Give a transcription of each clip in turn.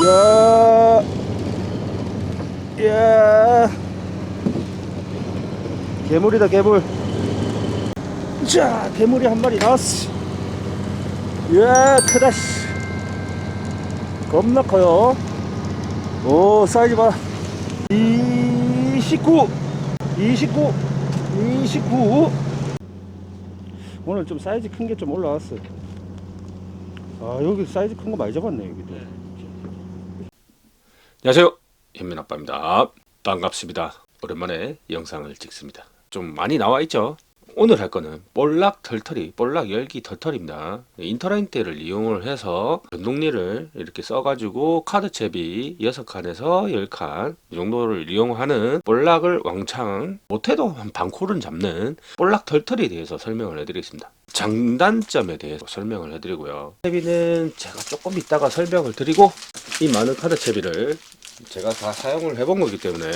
야, 야, 괴물이다 괴물. 자, 괴물이 한 마리 나왔어. 야, 크다 씨. 겁나 커요. 오, 사이즈 봐. 29, 29, 29. 오늘 좀 사이즈 큰 게 좀 올라왔어요. 아, 여기 사이즈 큰 거 많이 잡았네 여기도. 안녕하세요, 현민아빠입니다. 반갑습니다. 오랜만에 영상을 찍습니다. 좀 많이 나와 있죠? 오늘 할 거는 볼락 털털이, 볼락 열기 털털입니다. 인터라인대를 이용을 해서 전동리를 이렇게 써가지고 카드채비 6칸에서 10칸 이 정도를 이용하는 볼락을 왕창 못해도 한 반콜은 잡는 볼락 털털이에 대해서 설명을 해드리겠습니다. 장단점에 대해서 설명을 해드리고요. 채비는 제가 조금 이따가 설명을 드리고, 이 많은 카드채비를 제가 다 사용을 해본 거기 때문에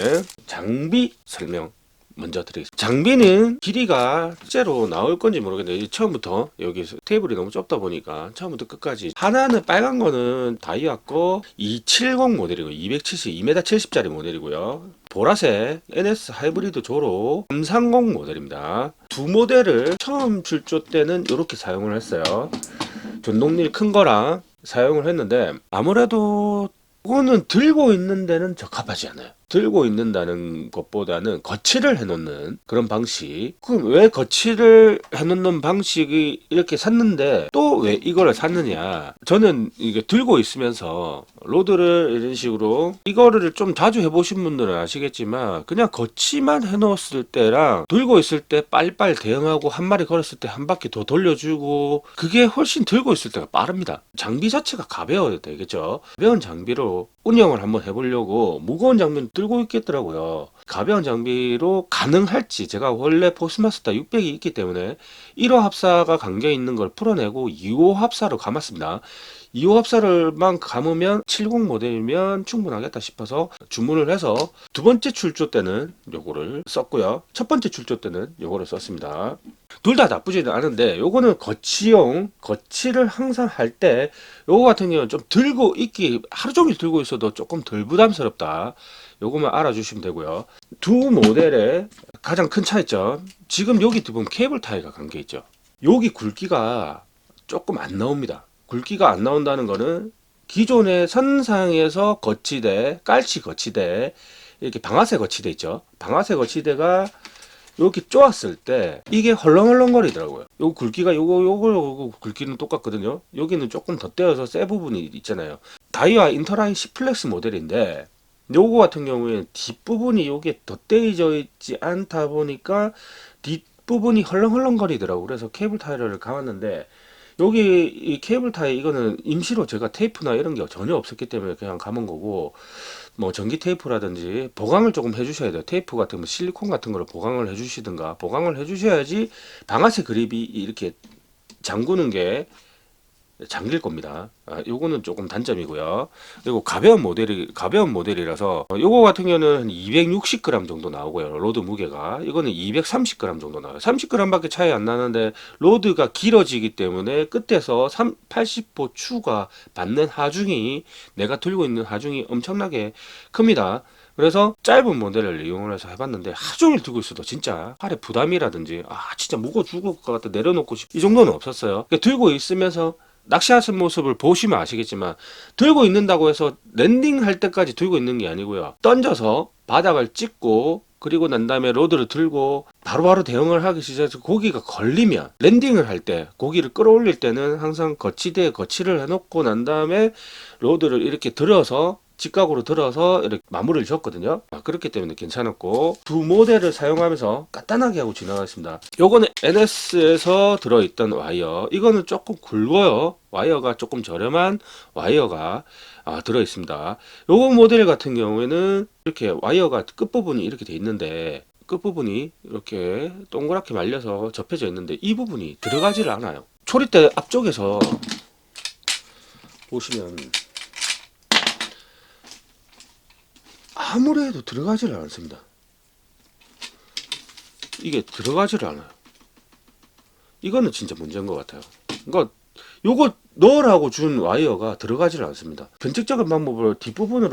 장비 설명 먼저 드리겠습니다. 장비는 길이가 실제로 나올 건지 모르겠는데, 처음부터 여기 테이블이 너무 좁다 보니까 처음부터 끝까지 하나는 빨간 거는 다이아 거 270 모델이고 270짜리 모델이고요. 보라색 NS 하이브리드 조로 330 모델입니다. 두 모델을 처음 출조 때는 이렇게 사용을 했어요. 전동릴 큰 거랑 사용을 했는데, 아무래도 이거는 들고 있는 데는 적합하지 않아요. 들고 있는다는 것보다는 거치를 해놓는 그런 방식. 그럼 왜 거치를 해놓는 방식이 이렇게 샀는데 또 왜 이거를 샀느냐? 저는 이게 들고 있으면서 로드를 이런 식으로, 이거를 좀 자주 해보신 분들은 아시겠지만 그냥 거치만 해놓았을 때랑 들고 있을 때 빨리빨리 대응하고 한 마리 걸었을 때 한 바퀴 더 돌려주고, 그게 훨씬 들고 있을 때가 빠릅니다. 장비 자체가 가벼워야 되겠죠. 가벼운 장비로 운영을 한번 해보려고 무거운 장비는 들고 있겠더라고요. 가벼운 장비로 가능할지, 제가 원래 포스마스터 600이 있기 때문에 1호 합사가 감겨 있는 걸 풀어내고 2호 합사로 감았습니다. 2호 합사를만 감으면 70 모델이면 충분하겠다 싶어서 주문을 해서 두 번째 출조 때는 요거를 썼고요. 첫 번째 출조 때는 요거를 썼습니다. 둘 다 나쁘지는 않은데, 요거는 거치용, 거치를 항상 할 때 요거 같은 경우는 좀 들고 있기, 하루 종일 들고 있어도 조금 덜 부담스럽다. 요거만 알아주시면 되고요. 두 모델의 가장 큰 차이점, 지금 여기 보면 케이블 타이가 감겨 있죠. 여기 굵기가 조금 안 나옵니다. 굵기가 안 나온다는 거는 기존의 선상에서 거치대, 깔치 거치대, 이렇게 방아쇠 거치대 있죠. 방아쇠 거치대가 여기 쪼았을 때 이게 헐렁헐렁거리더라고요. 요 굵기가 요거 굵기는 똑같거든요. 여기는 조금 더 떼어서 세 부분이 있잖아요. 다이와 인터라인 C 플렉스 모델인데, 요거 같은 경우에는 뒷부분이 요게 덧대져 있지 않다 보니까 뒷부분이 헐렁헐렁거리더라고. 그래서 케이블 타이를 감았는데, 여기 이 케이블 타이 이거는 임시로 제가 테이프나 이런 게 전혀 없었기 때문에 그냥 감은 거고, 뭐 전기 테이프라든지 보강을 조금 해주셔야 돼요. 테이프 같은 거, 실리콘 같은 거를 보강을 해주시든가, 보강을 해주셔야지 방아쇠 그립이 이렇게 잠그는 게 잠길 겁니다. 요거는 조금 단점이고요. 그리고 가벼운 모델이라서, 요거 같은 경우는 260g 정도 나오고요. 로드 무게가, 이거는 230g 정도 나와요. 30g 밖에 차이 안 나는데, 로드가 길어지기 때문에 끝에서 80호 추가 받는 하중이, 내가 들고 있는 하중이 엄청나게 큽니다. 그래서 짧은 모델을 이용을 해서 해봤는데, 하종일 들고 있어도 진짜 팔에 부담이라든지, 진짜 무거워 죽을 것 같아 내려놓고 이 정도는 없었어요. 그러니까 들고 있으면서 낚시하는 모습을 보시면 아시겠지만, 들고 있는다고 해서 랜딩할 때까지 들고 있는 게 아니고요. 던져서 바닥을 찍고, 그리고 난 다음에 로드를 들고 바로바로 대응을 하기 시작해서, 고기가 걸리면 랜딩을 할 때, 고기를 끌어올릴 때는 항상 거치대에 거치를 해놓고 난 다음에 로드를 이렇게 들어서, 직각으로 들어서 이렇게 마무리를 줬거든요. 그렇기 때문에 괜찮았고, 두 모델을 사용하면서 간단하게 하고 지나가겠습니다. 요거는 NS에서 들어있던 와이어, 이거는 조금 굵어요. 와이어가 조금 저렴한 와이어가 들어있습니다. 요거 모델 같은 경우에는 이렇게 와이어가 끝부분이 이렇게 돼 있는데, 끝부분이 이렇게 동그랗게 말려서 접혀져 있는데, 이 부분이 들어가지를 않아요. 초리대 앞쪽에서 보시면 아무리 해도 들어가지를 않습니다. 이게 들어가지를 않아요. 이거는 진짜 문제인 것 같아요. 그러니까 요거 넣으라고 준 와이어가 들어가질 않습니다. 변칙적인 방법으로 뒷부분을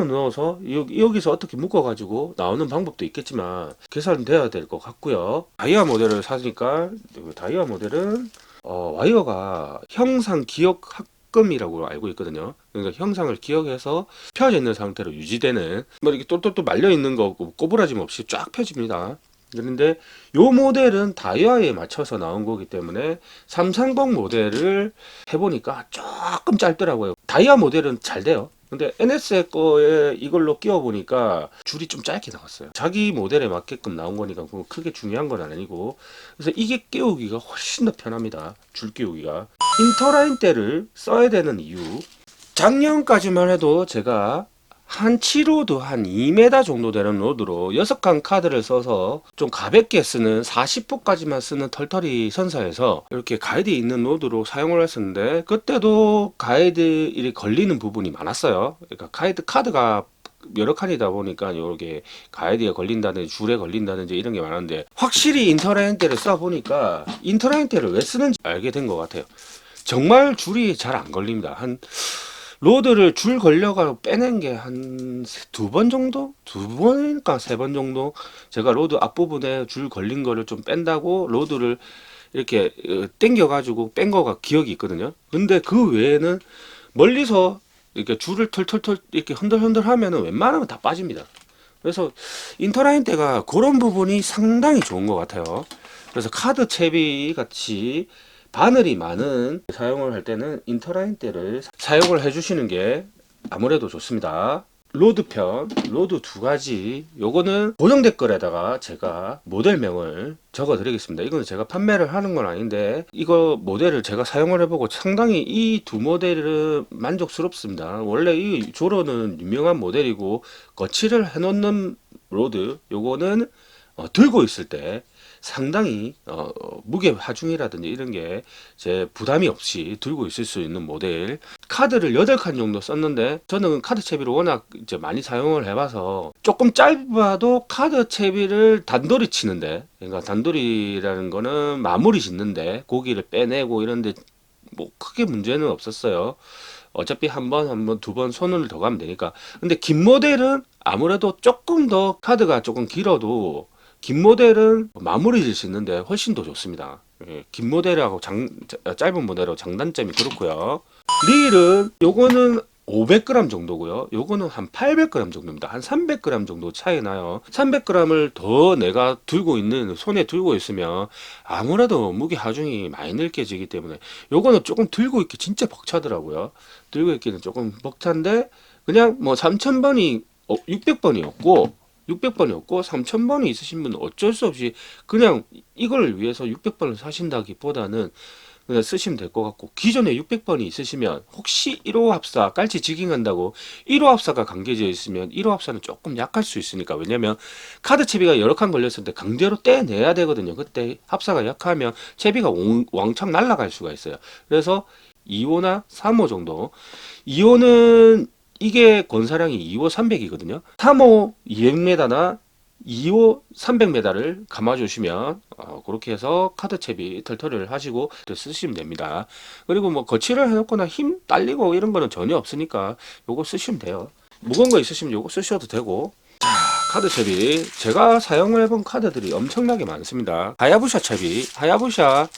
넣어서 여기서 어떻게 묶어가지고 나오는 방법도 있겠지만 계산돼야 될 것 같고요. 다이아 모델을 사니까 다이아 모델은 와이어가 형상 기억 합금이라고 알고 있거든요. 그러니까 형상을 기억해서 펴져 있는 상태로 유지되는, 뭐 이렇게 똘똘똘 말려 있는 거 꼬부라짐 없이 쫙 펴집니다. 그런데 요 모델은 다이아에 맞춰서 나온 거기 때문에 330 모델을 해보니까 조금 짧더라고요. 다이아 모델은 잘 돼요. 근데 NS의 거에 이걸로 끼워 보니까 줄이 좀 짧게 나왔어요. 자기 모델에 맞게끔 나온 거니까 그거 크게 중요한 건 아니고, 그래서 이게 끼우기가 훨씬 더 편합니다. 줄 끼우기가. 인터라인 대를 써야 되는 이유, 작년까지만 해도 제가 한 7호도 한 2m 정도 되는 로드로 6칸 카드를 써서 좀 가볍게 쓰는 40호까지만 쓰는 털털이 선사에서 이렇게 가이드 있는 로드로 사용을 했었는데, 그때도 가이드이 걸리는 부분이 많았어요. 그러니까 가이드 카드가 여러 칸이다 보니까 이렇게 가이드에 걸린다든지 줄에 걸린다든지 이런 게 많은데, 확실히 인터라인 대를 써보니까 인터라인 대를 왜 쓰는지 알게 된 것 같아요. 정말 줄이 잘 안 걸립니다. 로드를 줄 걸려가 빼낸 게 한 2번 정도? 2번일까 3번 정도? 제가 로드 앞부분에 줄 걸린 거를 좀 뺀다고 로드를 이렇게 당겨가지고 뺀 거가 기억이 있거든요. 근데 그 외에는 멀리서 이렇게 줄을 털털털 이렇게 흔들흔들 하면은 웬만하면 다 빠집니다. 그래서 인터라인 대가 그런 부분이 상당히 좋은 것 같아요. 그래서 카드 채비 같이 바늘이 많은 사용을 할 때는 인터라인 대를 사용을 해주시는 게 아무래도 좋습니다. 로드편, 로드 두 가지, 요거는 고정 댓글에다가 제가 모델명을 적어 드리겠습니다. 이거는 제가 판매를 하는 건 아닌데, 이거 모델을 제가 사용을 해보고 상당히 이 두 모델은 만족스럽습니다. 원래 이 조로는 유명한 모델이고, 거치를 해놓는 로드, 요거는 들고 있을 때 상당히 무게 하중이라든지 이런 게 제 부담이 없이 들고 있을 수 있는 모델. 카드를 8칸 정도 썼는데, 저는 카드 채비를 워낙 이제 많이 사용을 해봐서 조금 짧아도 카드 채비를 단돌이 치는데, 그러니까 단돌이라는 거는 마무리 짓는데 고기를 빼내고 이런데 뭐 크게 문제는 없었어요. 어차피 한 번, 두 번 손을 더 가면 되니까. 근데 긴 모델은 아무래도 조금 더 카드가 조금 길어도 긴 모델은 마무리 질 수 있는데 훨씬 더 좋습니다. 긴 모델하고 짧은 모델하고 장단점이 그렇고요. 릴은 요거는 500g 정도고요. 요거는 한 800g 정도입니다. 한 300g 정도 차이 나요. 300g을 더 내가 손에 들고 있으면 아무래도 무게 하중이 많이 느껴지기 때문에 요거는 조금 들고 있기 진짜 벅차더라고요. 들고 있기는 조금 벅찬데, 그냥 뭐 3000번이 600번이었고 3000번이 있으신 분은 어쩔 수 없이 그냥 이걸 위해서 600번을 사신다기보다는 그냥 쓰시면 될 것 같고, 기존에 600번이 있으시면 혹시 1호 합사 깔치 지깅한다고 1호 합사가 감겨져 있으면 1호 합사는 조금 약할 수 있으니까, 왜냐면 카드 채비가 여러 칸 걸렸을 때 강제로 떼내야 되거든요. 그때 합사가 약하면 채비가 왕창 날아갈 수가 있어요. 그래서 2호나 3호 정도. 2호는 이게 권사량이 2호 300이거든요. 3호 200m나 2호 300m를 감아주시면 그렇게 해서 카드 채비 털털이를 하시고 쓰시면 됩니다. 그리고 뭐 거치를 해놓거나 힘 딸리고 이런 거는 전혀 없으니까 요거 쓰시면 돼요. 무거운 거 있으시면 요거 쓰셔도 되고. 자, 카드 채비 제가 사용을 해본 카드들이 엄청나게 많습니다. 하야부샤 채비, 하야부샤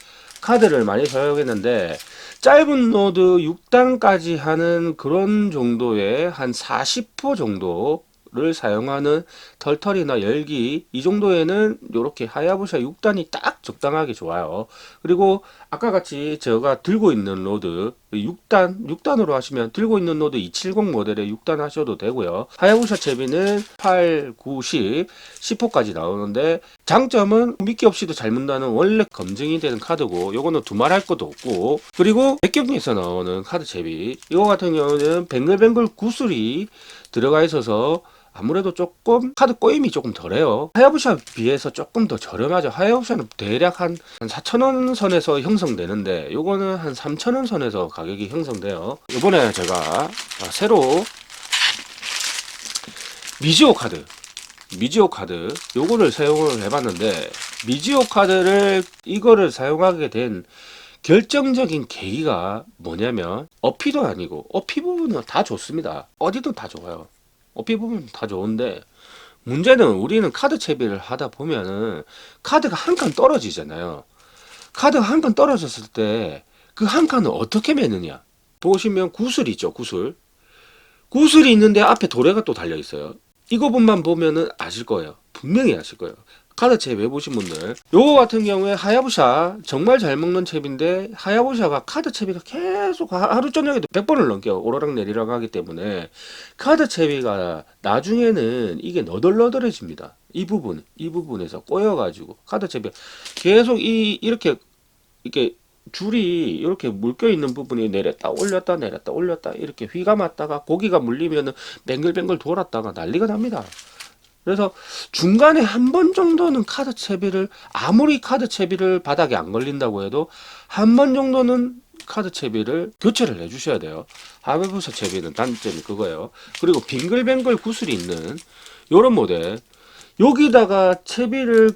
카드를 많이 사용했는데, 짧은 노드 6단까지 하는 그런 정도의 한 40호 정도를 사용하는 털털이나 열기, 이 정도에는 이렇게 하야부샤 6단이 딱 적당하게 좋아요. 그리고 아까 같이 제가 들고 있는 로드 6단으로 하시면 들고 있는 로드 270 모델에 6단 하셔도 되고요. 하야부샤 채비는 8, 9, 10, 10호까지 나오는데, 장점은 미끼 없이도 잘 문다는 원래 검증이 되는 카드고, 요거는 두말할 것도 없고, 그리고 백경에서 나오는 카드 채비, 이거 같은 경우는 뱅글뱅글 구슬이 들어가 있어서 아무래도 조금 카드 꼬임이 조금 덜해요. 하야부샤 비해서 조금 더 저렴하죠. 하야부샤는 대략 한 4,000원 선에서 형성되는데, 요거는 한 3,000원 선에서 가격이 형성돼요. 이번에 제가 새로 미지오 카드 요거를 사용을 해봤는데, 미지오 카드를 이거를 사용하게 된 결정적인 계기가 뭐냐면 어피도 아니고 어피 부분은 다 좋습니다. 어디도 다 좋아요. 어피 부분은 다 좋은데 문제는 우리는 카드 채비를 하다 보면은 카드가 한 칸 떨어지잖아요. 카드가 한 칸 떨어졌을 때 그 한 칸을 어떻게 매느냐. 보시면 구슬이 있죠, 구슬. 구슬이 있는데 앞에 도래가 또 달려 있어요. 이거분만 보면은 아실 거예요. 분명히 아실 거예요. 카드 채비 해보신 분들. 요거 같은 경우에 하야부사 정말 잘 먹는 채비인데 하야부사가 카드 채비가 계속 하루 저녁에도 100번을 넘겨요. 오르락 내리락 하기 때문에 카드 채비가 나중에는 이게 너덜너덜해집니다. 이 부분에서 꼬여가지고 카드 채비가 계속 이렇게 줄이 이렇게 묶여 있는 부분이 내렸다 올렸다 내렸다 올렸다 이렇게 휘가 맞다가 고기가 물리면은 뱅글뱅글 돌았다가 난리가 납니다. 그래서 중간에 한 번 정도는 카드 채비를 아무리 카드 채비를 바닥에 안 걸린다고 해도 한 번 정도는 카드 채비를 교체를 해주셔야 돼요. 하야부사 채비는 단점이 그거예요. 그리고 빙글뱅글 구슬이 있는 요런 모델 여기다가 채비를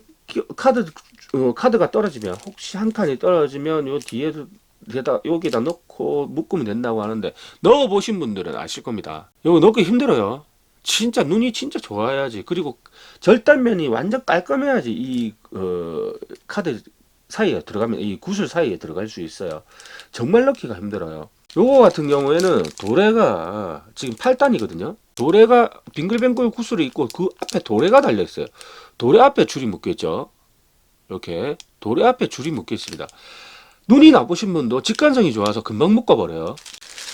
카드가 떨어지면 혹시 한 칸이 떨어지면 요 뒤에다 여기다 넣고 묶으면 된다고 하는데 넣어 보신 분들은 아실 겁니다. 이거 넣기 힘들어요. 진짜 눈이 진짜 좋아야지. 그리고 절단면이 완전 깔끔해야지 이 카드 사이에 들어가면 이 구슬 사이에 들어갈 수 있어요. 정말 넣기가 힘들어요. 요거 같은 경우에는 도래가 지금 8단이거든요. 도래가 빙글빙글 구슬이 있고 그 앞에 도래가 달려 있어요. 도래 앞에 줄이 묶여 있죠. 이렇게 도래 앞에 줄이 묶여 있습니다. 눈이 나쁘신 분도 직관성이 좋아서 금방 묶어버려요.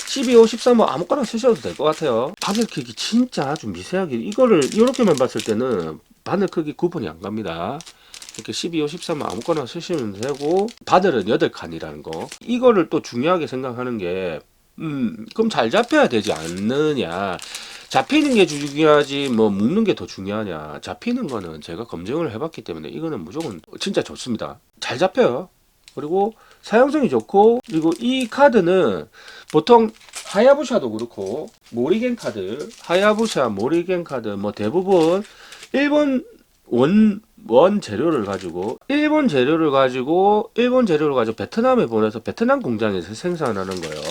12호, 13호 아무거나 쓰셔도 될 것 같아요. 바늘 크기 진짜 아주 미세하게 이거를 이렇게만 봤을 때는 바늘 크기 구분이 안 갑니다. 이렇게 12호, 13호 아무거나 쓰시면 되고 바늘은 8칸이라는 거 이거를 또 중요하게 생각하는 게 그럼 잘 잡혀야 되지 않느냐. 잡히는 게 중요하지 뭐 묶는 게 더 중요하냐. 잡히는 거는 제가 검증을 해봤기 때문에 이거는 무조건 진짜 좋습니다. 잘 잡혀요. 그리고 사용성이 좋고 그리고 이 카드는 보통 하야부사도 그렇고 모리겐 카드 하야부사 모리겐 카드 뭐 대부분 일본 원 재료를 가지고 일본 재료를 가지고 베트남에 보내서 베트남 공장에서 생산하는 거예요.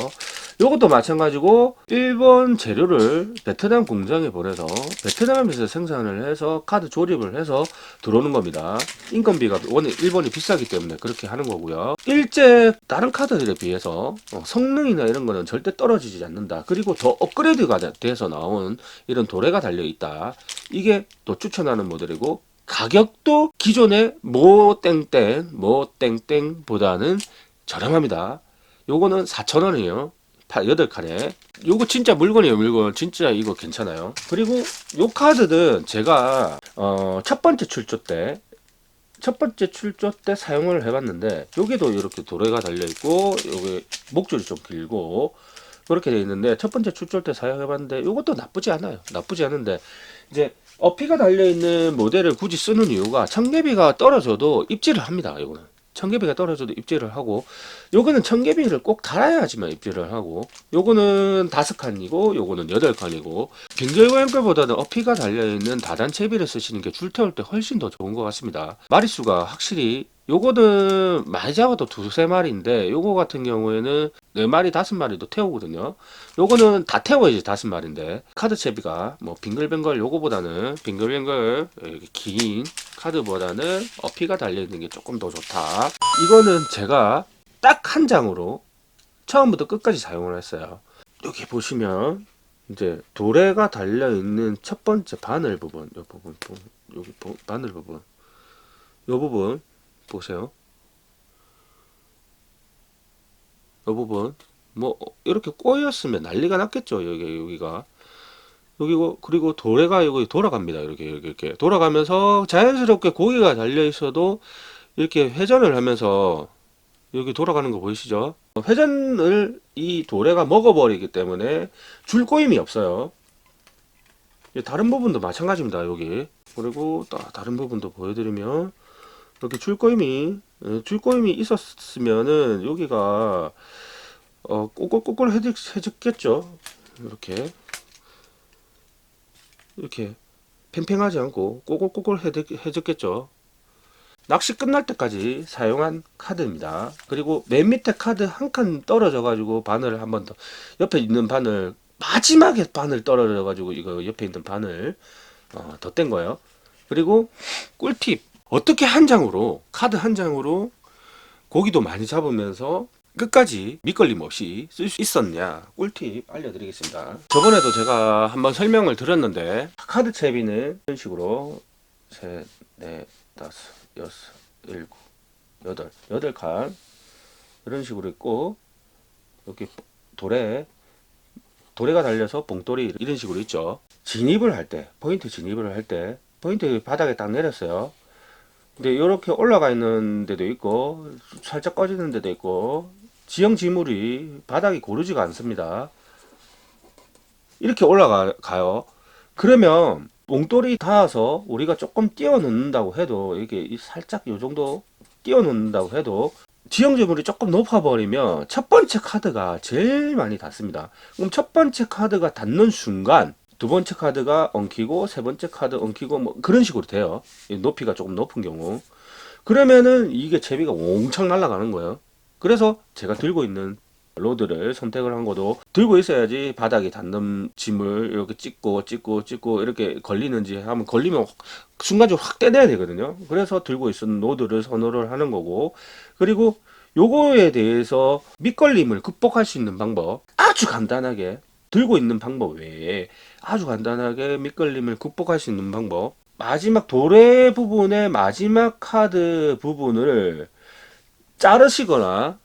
요것도 마찬가지고 일본 재료를 베트남 공장에 보내서 베트남에서 생산을 해서 카드 조립을 해서 들어오는 겁니다. 인건비가 원래 일본이 비싸기 때문에 그렇게 하는 거고요. 일제 다른 카드들에 비해서 성능이나 이런 거는 절대 떨어지지 않는다. 그리고 더 업그레이드가 돼서 나온 이런 도래가 달려 있다. 이게 또 추천하는 모델이고 가격도 기존의 모 땡땡보다는 저렴합니다. 요거는 4,000원이에요. 8칸에 요거 진짜 물건이에요. 물건 진짜 이거 괜찮아요. 그리고 요 카드는 제가 첫 번째 출조 때 사용을 해봤는데 여기도 이렇게 도래가 달려있고 여기 목줄이 좀 길고 그렇게 되어 있는데 첫 번째 출조 때 사용해봤는데 이것도 나쁘지 않아요. 나쁘지 않은데 이제 어피가 달려있는 모델을 굳이 쓰는 이유가 청개비가 떨어져도 입질을 합니다. 이거는 청개비가 떨어져도 입질을 하고 요거는 청개비를 꼭 달아야지만 입질을 하고 요거는 5칸이고 요거는 8칸이고 빙글뱅글보다는 어피가 달려있는 다단 채비를 쓰시는 게 줄 태울 때 훨씬 더 좋은 것 같습니다. 마리수가 확실히 요거는 많이 잡아도 2-3마리인데 요거 같은 경우에는 4마리 5마리도 태우거든요. 요거는 다 태워야지 5마리인데 카드 채비가 뭐 빙글뱅글 요거보다는 빙글뱅글 이렇게 긴 카드보다는 어피가 달려있는 게 조금 더 좋다. 이거는 제가 딱 한 장으로 처음부터 끝까지 사용을 했어요. 여기 보시면 이제 도래가 달려있는 첫 번째 바늘 부분 요 부분 여기 바늘 부분 요 부분 보세요. 이 부분 뭐 이렇게 꼬였으면 난리가 났겠죠. 여기가 여기고 그리고 도래가 여기 돌아갑니다. 이렇게 돌아가면서 자연스럽게 고기가 달려 있어도 이렇게 회전을 하면서 여기 돌아가는 거 보이시죠? 회전을 이 도래가 먹어버리기 때문에 줄 꼬임이 없어요. 다른 부분도 마찬가지입니다. 여기 그리고 다른 부분도 보여드리면 이렇게 줄꼬임이 있었으면은 여기가 꼬끌꼬끌 해졌겠죠. 이렇게 팽팽하지 않고 꼬끌꼬끌 해졌겠죠. 낚시 끝날 때까지 사용한 카드입니다. 그리고 맨 밑에 카드 한 칸 떨어져 가지고 바늘을 한 번 더, 옆에 있는 바늘, 마지막에 바늘 떨어져 가지고 이거 옆에 있는 바늘 덧댄 거예요. 그리고 꿀팁, 어떻게 한 장으로, 카드 한 장으로 고기도 많이 잡으면서 끝까지 밑걸림 없이 쓸 수 있었냐, 꿀팁 알려드리겠습니다. 저번에도 제가 한번 설명을 드렸는데, 카드 채비는 이런 식으로 셋, 넷, 다섯, 여섯, 일곱, 여덟 칸 이런 식으로 있고, 이렇게 도래가 달려서 봉돌이 이런 식으로 있죠. 진입을 할 때, 포인트 진입을 할 때, 포인트 바닥에 딱 내렸어요. 근데 이렇게 올라가 있는 데도 있고, 살짝 꺼지는 데도 있고, 지형 지물이 바닥이 고르지가 않습니다. 이렇게 올라가요. 그러면 몽돌이 닿아서 우리가 조금 띄워 놓는다고 해도, 이게 살짝 요 정도 띄워 놓는다고 해도 지형 지물이 조금 높아 버리면 첫 번째 카드가 제일 많이 닿습니다. 그럼 첫 번째 카드가 닿는 순간 두 번째 카드가 엉키고 세 번째 카드 엉키고 뭐 그런 식으로 돼요. 높이가 조금 높은 경우. 그러면은 이게 채비가 옹창 날아가는 거예요. 그래서 제가 들고 있는 로드를 선택을 한 것도, 들고 있어야지 바닥에 닿는 짐을 이렇게 찍고 이렇게 걸리는지 하면, 걸리면 순간적으로 확 떼내야 되거든요. 그래서 들고 있는 로드를 선호를 하는 거고, 그리고 요거에 대해서 밑걸림을 극복할 수 있는 방법, 아주 간단하게 들고 있는 방법 외에 아주 간단하게 밑걸림을 극복할 수 있는 방법, 마지막 도래 부분의 마지막 카드 부분을 자르시거나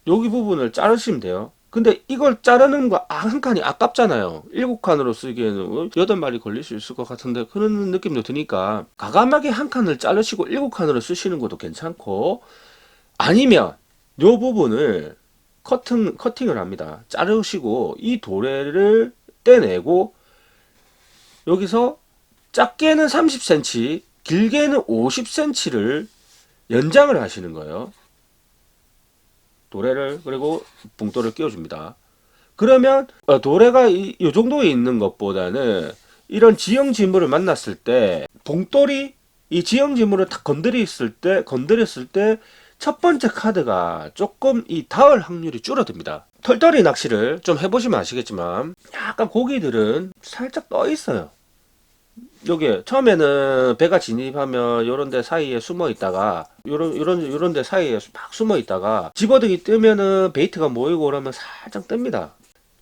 여기 부분을 자르시면 돼요. 근데 이걸 자르는 거 한 칸이 아깝잖아요. 7칸으로 쓰기에는 8마리 걸릴 수 있을 것 같은데 그런 느낌도 드니까 과감하게 한 칸을 자르시고 7칸으로 쓰시는 것도 괜찮고, 아니면 요 부분을 커팅을 합니다. 자르시고 이 도래를 떼내고 여기서 작게는 30cm, 길게는 50cm를 연장을 하시는 거예요. 도래를, 그리고 붕돌을 끼워줍니다. 그러면 도래가 이 정도에 있는 것보다는 이런 지형 지물을 만났을 때 봉돌이 이 지형 지물을 딱 건드렸을 때 첫 번째 카드가 조금 이 닿을 확률이 줄어듭니다. 털털이 낚시를 좀 해보시면 아시겠지만 약간 고기들은 살짝 떠 있어요. 여기 처음에는 배가 진입하면 요런 데 사이에 숨어 있다가 요런 데 사이에 막 숨어 있다가 집어등이 뜨면은 베이트가 모이고 그러면 살짝 뜹니다.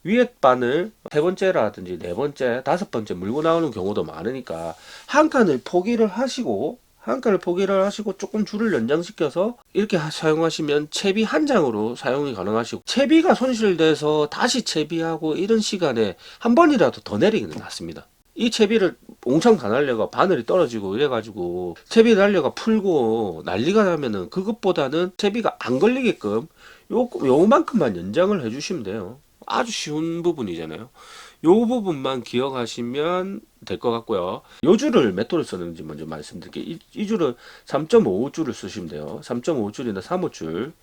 위에 바늘 세 번째라든지 네 번째, 다섯 번째 물고 나오는 경우도 많으니까 한 칸을 포기를 하시고 조금 줄을 연장시켜서 이렇게 사용하시면 채비 한 장으로 사용이 가능하시고, 채비가 손실돼서 다시 채비하고 이런 시간에 한 번이라도 더 내리기는 낫습니다. 이 채비를 옹창 다 날려가 바늘이 떨어지고 이래가지고 채비 날려가 풀고 난리가 나면은 그것보다는 채비가 안 걸리게끔 요만큼만 연장을 해주시면 돼요. 아주 쉬운 부분이잖아요. 요 부분만 기억하시면 될 것 같고요. 요 줄을 몇 호를 쓰는지 먼저 말씀드릴게요. 이 줄은 3.5줄을 쓰시면 돼요. 3.5줄이나 3호줄.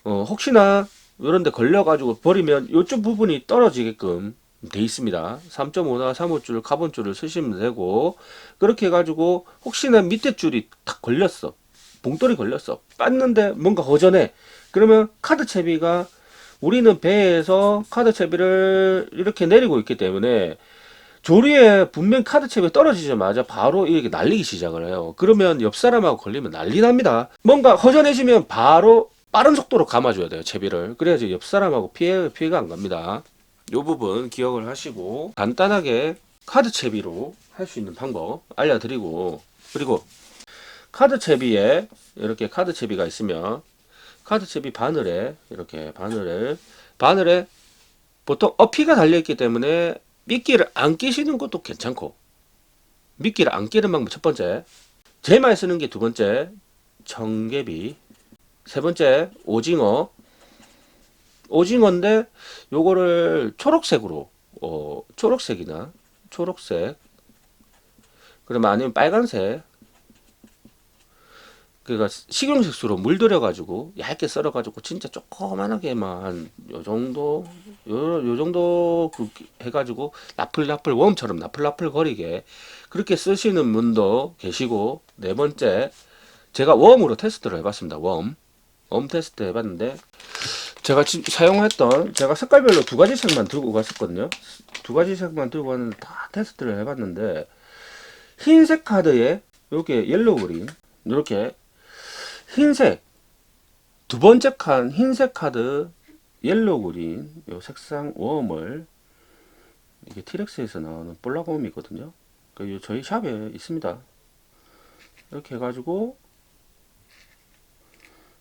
혹시나 이런 데 걸려가지고 버리면 요쪽 부분이 떨어지게끔 돼 있습니다. 3.5나 3호줄 카본줄을 쓰시면 되고, 그렇게 해가지고 혹시나 밑에 줄이 탁 걸렸어, 봉돌이 걸렸어, 빻는데 뭔가 허전해, 그러면 카드 채비가, 우리는 배에서 카드 채비를 이렇게 내리고 있기 때문에 조리에 분명 카드 채비가 떨어지자마자 바로 이렇게 날리기 시작을 해요. 그러면 옆 사람하고 걸리면 난리 납니다. 뭔가 허전해지면 바로 빠른 속도로 감아줘야 돼요, 채비를. 그래야지 옆 사람하고 피해가 안 갑니다. 요 부분 기억을 하시고 간단하게 카드 채비로 할 수 있는 방법 알려드리고, 그리고 카드 채비에 이렇게 카드 채비가 있으면 카드 채비 바늘에 이렇게 바늘에 보통 어피가 달려있기 때문에 미끼를 안 끼시는 것도 괜찮고, 미끼를 안 끼는 방법 첫 번째, 제일 많이 쓰는 게 두 번째 청개비, 세 번째 오징어인데 요거를 초록색으로 초록색이나 초록색, 그러면 아니면 빨간색, 그러니까 식용색소로 물들여 가지고 얇게 썰어 가지고 진짜 조그만하게만 요 정도 요 정도 해가지고 나풀나풀 웜처럼 나풀나풀 거리게 그렇게 쓰시는 분도 계시고, 네 번째 제가 웜으로 테스트를 해봤습니다. 웜 테스트 해봤는데 제가 사용했던 제가 색깔별로 두 가지 색만 들고 갔었거든요. 두 가지 색만 들고 갔는데 다 테스트를 해봤는데 흰색 카드에 이렇게 옐로우 그린 이렇게 흰색 두 번째 칸 흰색 카드 옐로우 그린 요 색상 웜을 이게 티렉스에서 나오는 볼락 웜이거든요. 그 저희 샵에 있습니다. 이렇게 해가지고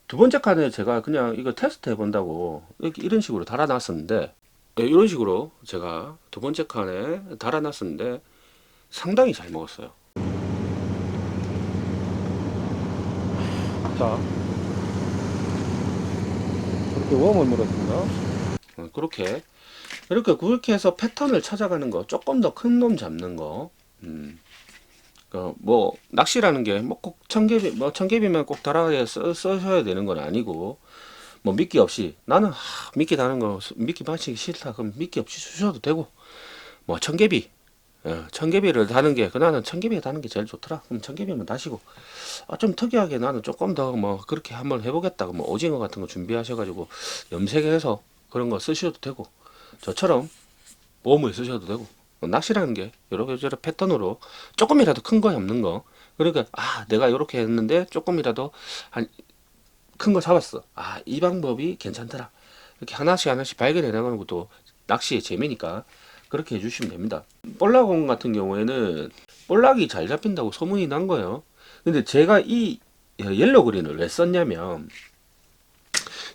두 번째 칸에 제가 그냥 이거 테스트 해본다고 이렇게 이런 식으로 달아놨었는데, 이런 식으로 제가 두 번째 칸에 달아놨었는데 상당히 잘 먹었어요. 자, 이렇게 웜을 물었습니다. 그렇게 해서 패턴을 찾아가는 거, 조금 더 큰 놈 잡는 거. 뭐 낚시라는 게 뭐 꼭 청개비면 꼭 달아야 써셔야 되는 건 아니고, 뭐 미끼 없이 나는 미끼 다는 거 미끼 맞히기 싫다 그럼 미끼 없이 쓰셔도 되고, 뭐 청개비를 다는 게 나는 청개비에 다는 게 제일 좋더라 그럼 청개비만 다시고, 좀 특이하게 나는 조금 더 뭐 그렇게 한번 해보겠다 뭐 오징어 같은 거 준비하셔가지고 염색해서 그런 거 쓰셔도 되고, 저처럼 웜을 쓰셔도 되고, 낚시라는 게 이렇게 저렇게 패턴으로 조금이라도 큰 거 잡는 거. 그러니까 내가 이렇게 했는데 조금이라도 한 큰 거 잡았어. 이 방법이 괜찮더라. 이렇게 하나씩 발견해 나가는 것도 낚시의 재미니까 그렇게 해주시면 됩니다. 볼락원 같은 경우에는 볼락이 잘 잡힌다고 소문이 난 거예요. 근데 제가 이 옐로우 그린을 왜 썼냐면,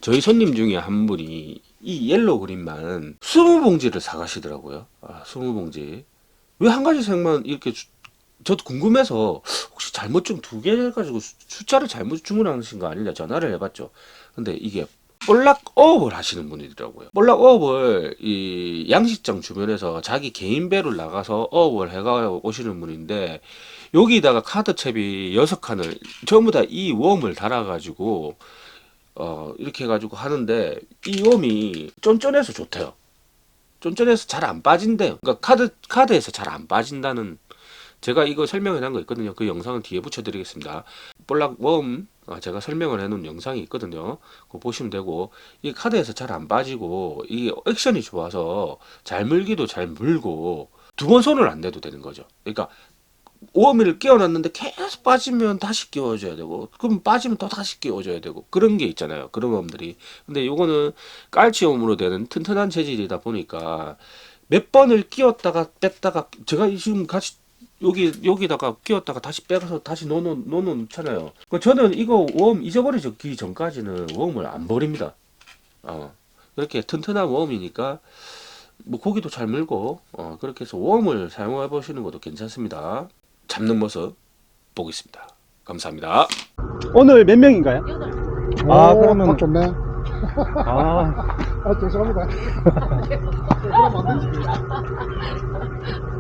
저희 손님 중에 한 분이 이 옐로우 그린만 20봉지를 사가시더라고요. 20봉지. 왜 한 가지 색만 이렇게 저도 궁금해서 혹시 잘못 좀 두 개 해가지고 숫자를 잘못 주문하신 거 아니냐 전화를 해봤죠. 근데 이게 볼락어업을 하시는 분이더라고요. 볼락어업을 이 양식장 주변에서 자기 개인 배로 나가서 어업을 해가 오시는 분인데, 여기다가 카드채비 6칸을 전부 다 이 웜을 달아가지고 이렇게 해가지고 하는데, 이 웜이 쫀쫀해서 좋대요. 쫀쫀해서 잘 안 빠진대요. 그러니까 카드에서 잘 안 빠진다는, 제가 이거 설명해 놓은 거 있거든요. 그 영상은 뒤에 붙여드리겠습니다. 볼락 웜 제가 설명을 해놓은 영상이 있거든요. 그거 보시면 되고, 이 카드에서 잘 안 빠지고 이게 액션이 좋아서 잘 물기도 잘 물고 두 번 손을 안 대도 되는 거죠. 그러니까 웜을 끼워놨는데 계속 빠지면 다시 끼워줘야 되고, 그럼 빠지면 또 다시 끼워줘야 되고, 그런 게 있잖아요. 그런 웜들이. 근데 요거는 깔치홈으로 되는 튼튼한 재질이다 보니까 몇 번을 끼웠다가 뺐다가, 제가 지금 같이 여기다가 끼웠다가 다시 빼서 다시 놓잖아요. 저는 이거 웜 잊어버리기 전까지는 웜을 안 버립니다. 그렇게 튼튼한 웜이니까 뭐 고기도 잘 물고, 그렇게 해서 웜을 사용해 보시는 것도 괜찮습니다. 잡는 모습 보겠습니다. 감사합니다. 오늘 몇 명인가요? 그러면 딱 좋네. 아, 죄송합니다.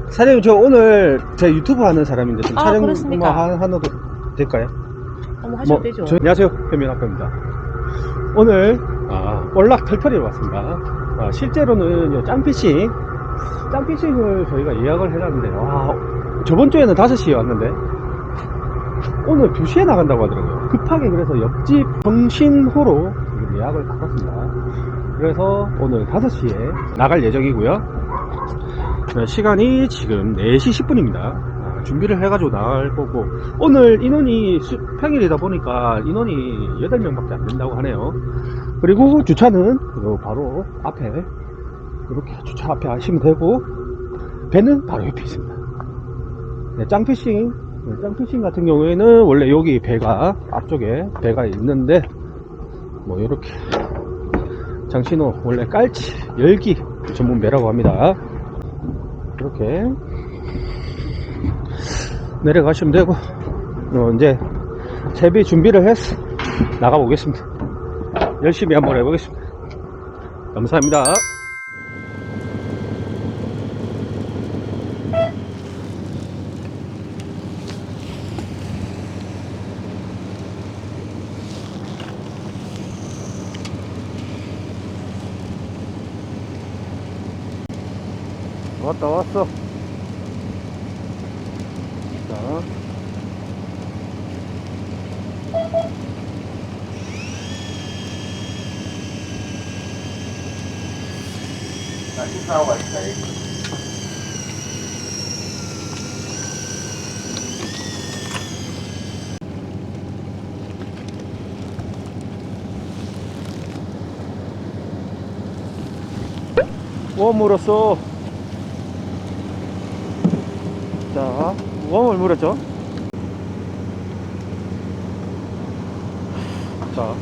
사장님 저 오늘 제 유튜브 하는 사람인데 좀 촬영 그렇습니까? 하나도 될까요? 한번 하셔도 되죠. 안녕하세요, 현민 아빠입니다. 오늘 볼락 털털이로 왔습니다. 실제로는 요 짱피싱을 저희가 예약을 해놨는데, 저번 주에는 5시에 왔는데 오늘 2시에 나간다고 하더라고요. 급하게. 그래서 옆집 정신호로 지금 예약을 바꿨습니다. 그래서 오늘 5시에 나갈 예정이고요. 시간이 지금 4시 10분입니다. 준비를 해가지고 나갈 거고, 오늘 인원이 평일이다 보니까 인원이 8명밖에 안 된다고 하네요. 그리고 주차는 바로 앞에, 이렇게 주차 앞에 하시면 되고, 배는 바로 옆에 있습니다. 짱피싱 같은 경우에는 원래 여기 배가, 앞쪽에 배가 있는데, 뭐 이렇게 장신호, 원래 깔치 열기 전문 배라고 합니다. 이렇게 내려가시면 되고, 이제 채비 준비를 해서 나가 보겠습니다. 열심히 한번 해보겠습니다. 감사합니다. 왔어. 자. 식사하고 있어요. 웜 물었어. 자, 웜을 물었죠. 자,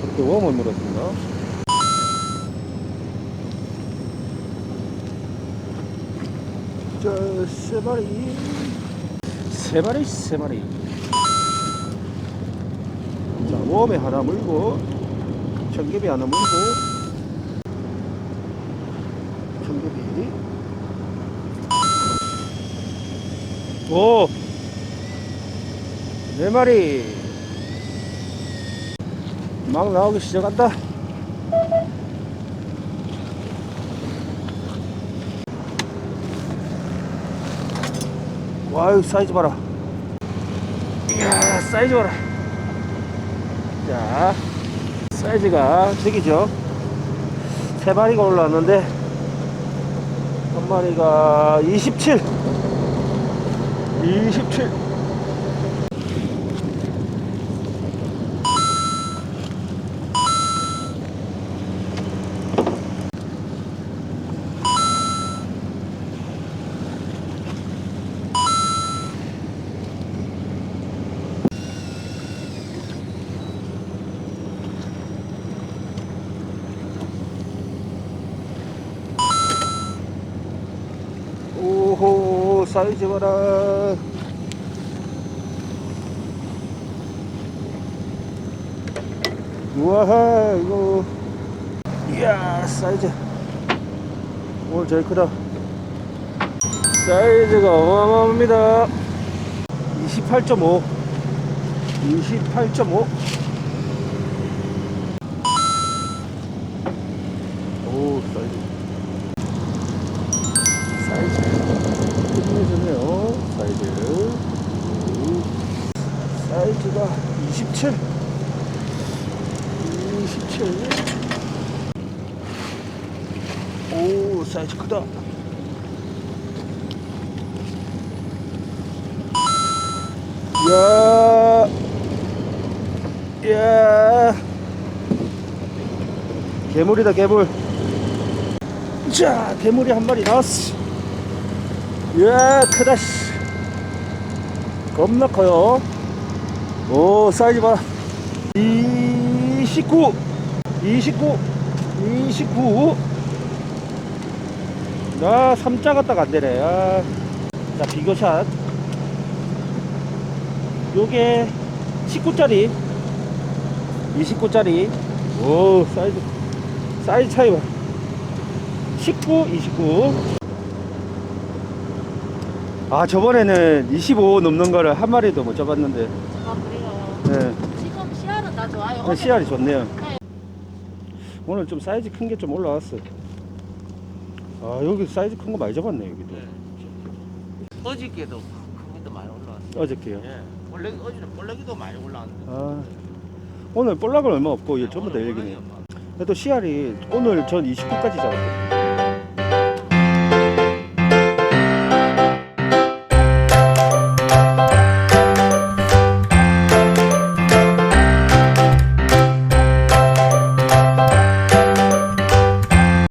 이렇게 웜을 물었습니다. 자, 세 마리. 자, 웜에 하나 물고, 청개비 하나 물고, 청개비. 오! 4마리. 막 나오기 시작한다. 와유, 사이즈 봐라. 이야, 사이즈 봐라. 자, 사이즈가 되기죠. 3마리가 올라왔는데, 한 마리가 27. 오호, 사이즈 봐라. 우와, 이거. 이야, 사이즈. 오늘 제일 크다. 사이즈가 어마어마합니다. 28.5. 오, 사이즈 끝내주네요. 사이즈가 27. 오, 사이즈 크다. 이야, 괴물이다, 괴물. 자, 괴물이 한 마리 나왔어. 이야, 크다, 씨. 겁나 커요. 오, 사이즈 봐. 29. 나 3자 갖다가 안 되네. 아. 자, 비교샷. 요게 19짜리. 29짜리. 오, 사이즈 차이 봐. 29. 아, 저번에는 25 넘는 거를 한 마리도 못 잡았는데. 아, 그래요? 네. 지금 씨알은 다 좋아요. 씨알이 좋네요. 네. 오늘 좀 사이즈 큰 게 좀 올라왔어. 아, 여기 사이즈 큰 거 많이 잡았네, 여기도. 어저께도 큰 것도 많이 올라왔어요. 어저께요. 예. 어제는 볼래기도 많이 올라왔는데. 아, 오늘 볼락은 얼마 없고, 이게 전부 다 일기네. 그래도 씨알이 오늘 전 29까지 잡았거든요.